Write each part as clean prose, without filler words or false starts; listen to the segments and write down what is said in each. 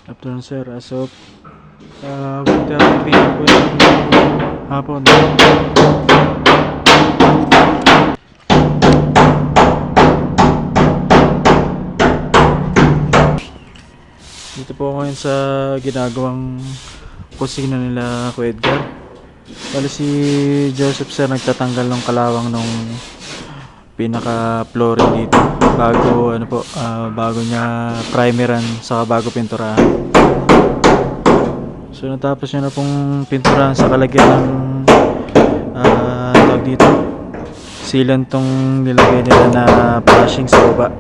Afternoon sir, as of buti ako tingin po yung hapon. Dito po ako ngayon sa ginagawang kusina nila Kuya Edgar. Bali si Joseph sir nagtatanggal ng kalawang nung pinaka flooring dito bago bago niya primeran saka bago pinturahan. So natapos niya na pong pinturahan sa kalagyan ng tawag dito sealant tong nilagay nila na flashing sa baba.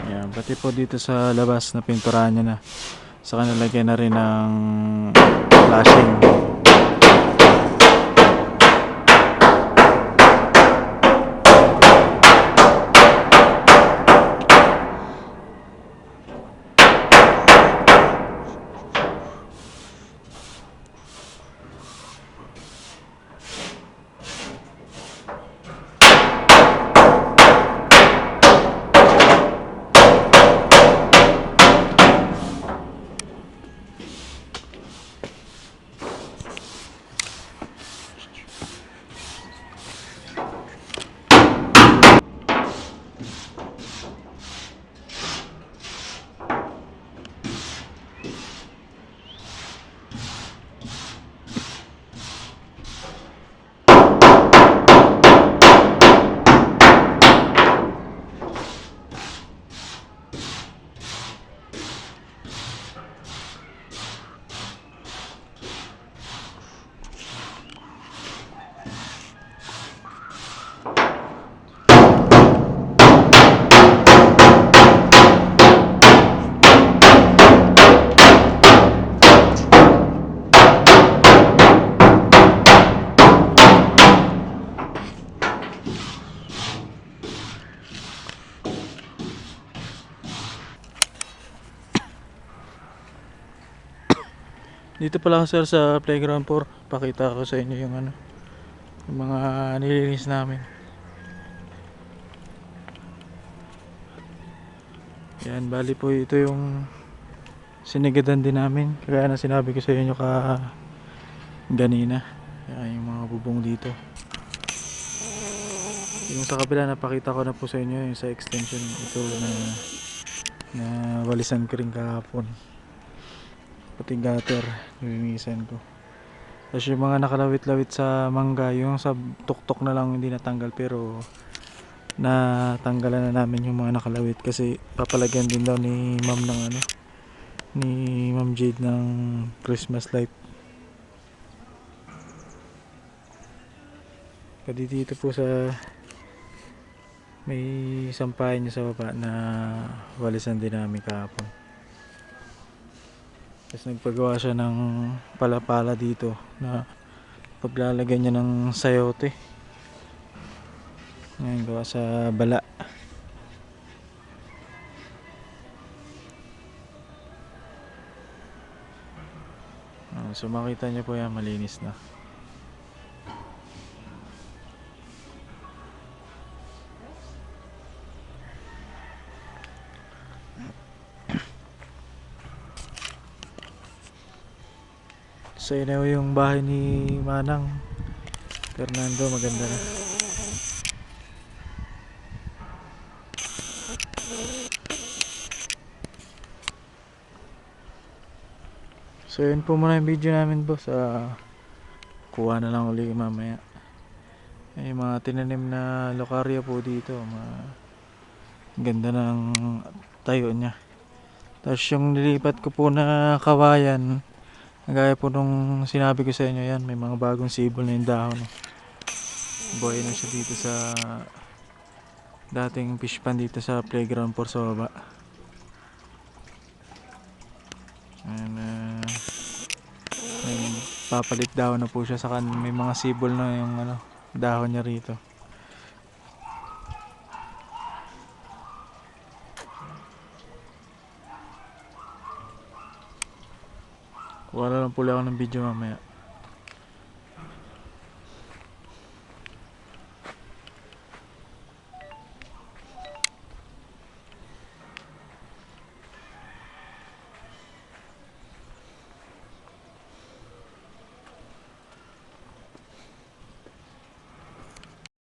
Ayan, pati po dito sa labas na pinturahan niya na. Saka nalagyan na rin ng flashing. Dito pala ako sir sa playground 4. Pakita ko sa inyo yung yung mga nililinis namin. Yan, bali po ito yung sinigadan din namin. Kaya na sinabi ko sa inyo ganina. Yan, yung mga bubong dito. Yung sa kabila napakita ko na po sa inyo yung sa extension ito na walisan ko rin kahapon. Pati gutter nilinisan ko. Tapos yung mga nakalawit-lawit sa mangga, yung sa tuktok na lang hindi natanggal, pero natanggalan na namin yung mga nakalawit kasi papalagyan din daw ni ma'am ng ni Ma'am Jade ng Christmas light. Pati dito po sa may sampahan niya sa baba na walisan din namin kahapon. Tapos nagpagawa siya ng pala-pala dito na paglalagay niya ng sayote. Ngayon gawa sa bala. So makita niyo po yan, malinis na. So yun na yung bahay ni Manang Fernando, maganda na. So yun po muna yung video namin boss. Kuha na lang uli mamaya. Yung mga tinanim na lokarya po dito, ganda ng tayo niya. Tapos yung nilipat ko po na kawayan, gaya po nung sinabi ko sa inyo, yan may mga bagong sibol na yung dahon. Buhay na siya dito sa dating fish pan dito sa playground 4 sa baba. And may papalit dahon na po siya, saka may mga sibol na yung dahon niya rito. Kuha na lang pula ako ng video mamaya.